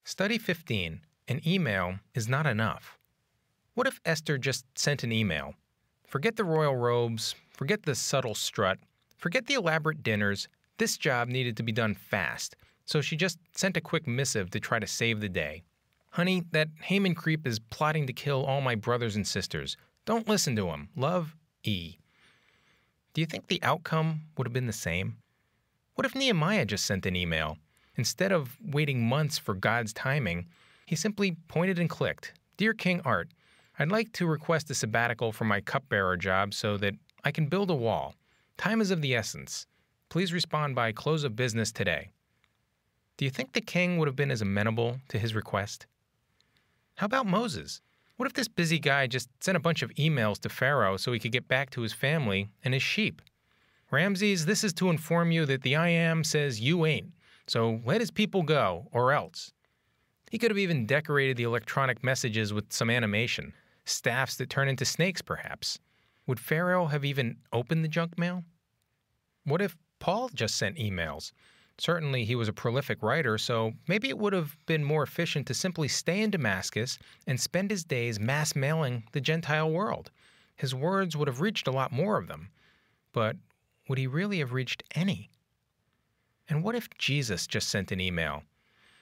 Study 15. An email is not enough. What if Esther just sent an email? Forget the royal robes, forget the subtle strut, forget the elaborate dinners. This job needed to be done fast, so she just sent a quick missive to try to save the day. Honey, that Haman creep is plotting to kill all my brothers and sisters. Don't listen to him. Love, E. Do you think the outcome would have been the same? What if Nehemiah just sent an email? Instead of waiting months for God's timing, he simply pointed and clicked. Dear King Art, I'd like to request a sabbatical from my cupbearer job so that I can build a wall. Time is of the essence. Please respond by close of business today. Do you think the king would have been as amenable to his request? How about Moses? What if this busy guy just sent a bunch of emails to Pharaoh so he could get back to his family and his sheep? Ramses, this is to inform you that the I Am says you ain't, so let his people go, or else. He could have even decorated the electronic messages with some animation, staffs that turn into snakes perhaps. Would Pharaoh have even opened the junk mail? What if Paul just sent emails? Certainly he was a prolific writer, so maybe it would have been more efficient to simply stay in Damascus and spend his days mass mailing the Gentile world. His words would have reached a lot more of them. But would he really have reached any? And what if Jesus just sent an email?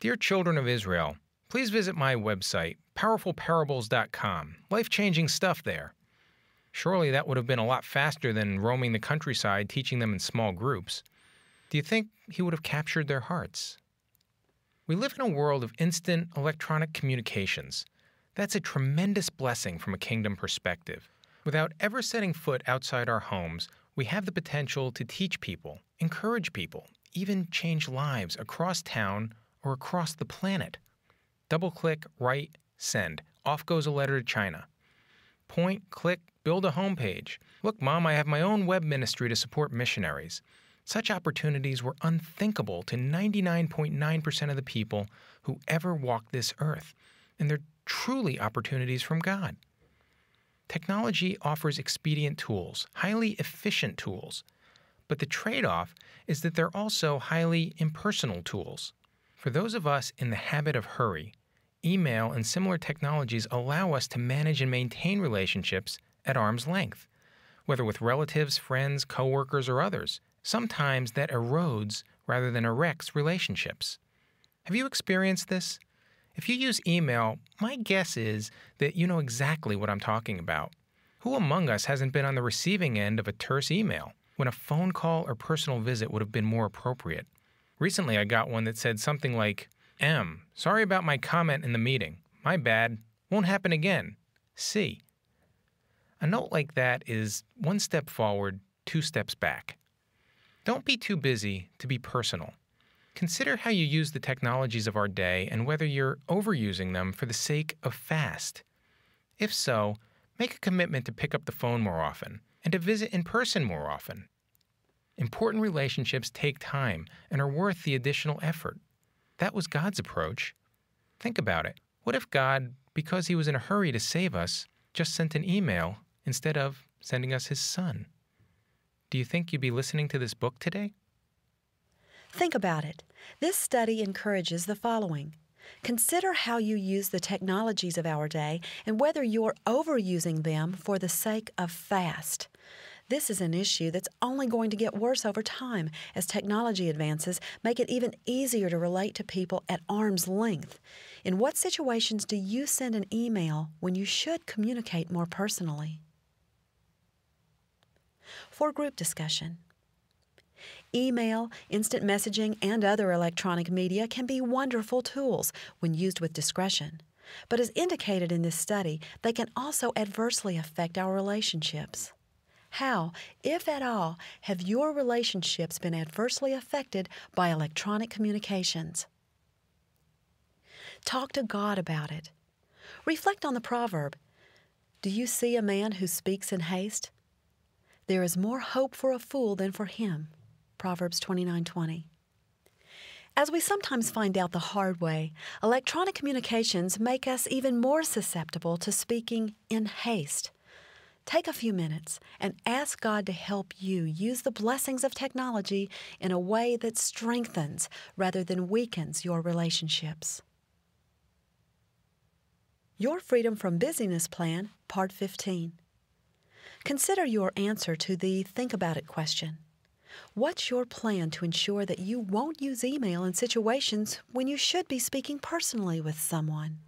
Dear children of Israel, please visit my website, powerfulparables.com. Life-changing stuff there. Surely that would have been a lot faster than roaming the countryside teaching them in small groups. Do you think he would have captured their hearts? We live in a world of instant electronic communications. That's a tremendous blessing from a kingdom perspective. Without ever setting foot outside our homes, we have the potential to teach people, encourage people, even change lives across town or across the planet. Double-click, write, send. Off goes a letter to China. Point, click, build a homepage. Look, Mom, I have my own web ministry to support missionaries. Such opportunities were unthinkable to 99.9% of the people who ever walked this earth, and they're truly opportunities from God. Technology offers expedient tools, highly efficient tools, but the trade-off is that they're also highly impersonal tools. For those of us in the habit of hurry, email and similar technologies allow us to manage and maintain relationships at arm's length, whether with relatives, friends, coworkers, or others. Sometimes that erodes rather than erects relationships. Have you experienced this? If you use email, my guess is that you know exactly what I'm talking about. Who among us hasn't been on the receiving end of a terse email when a phone call or personal visit would have been more appropriate? Recently, I got one that said something like, M, sorry about my comment in the meeting. My bad. Won't happen again. C. A note like that is one step forward, two steps back. Don't be too busy to be personal. Consider how you use the technologies of our day and whether you're overusing them for the sake of fast. If so, make a commitment to pick up the phone more often and to visit in person more often. Important relationships take time and are worth the additional effort. That was God's approach. Think about it. What if God, because he was in a hurry to save us, just sent an email instead of sending us his son? Do you think you'd be listening to this book today? Think about it. This study encourages the following. Consider how you use the technologies of our day and whether you're overusing them for the sake of fast. This is an issue that's only going to get worse over time as technology advances make it even easier to relate to people at arm's length. In what situations do you send an email when you should communicate more personally? For group discussion. Email, instant messaging, and other electronic media can be wonderful tools when used with discretion. But as indicated in this study, they can also adversely affect our relationships. How, if at all, have your relationships been adversely affected by electronic communications? Talk to God about it. Reflect on the proverb, do you see a man who speaks in haste? There is more hope for a fool than for him. Proverbs 29:20. As we sometimes find out the hard way, electronic communications make us even more susceptible to speaking in haste. Take a few minutes and ask God to help you use the blessings of technology in a way that strengthens rather than weakens your relationships. Your Freedom from Busyness Plan, Part 15. Consider your answer to the Think About It question. What's your plan to ensure that you won't use email in situations when you should be speaking personally with someone?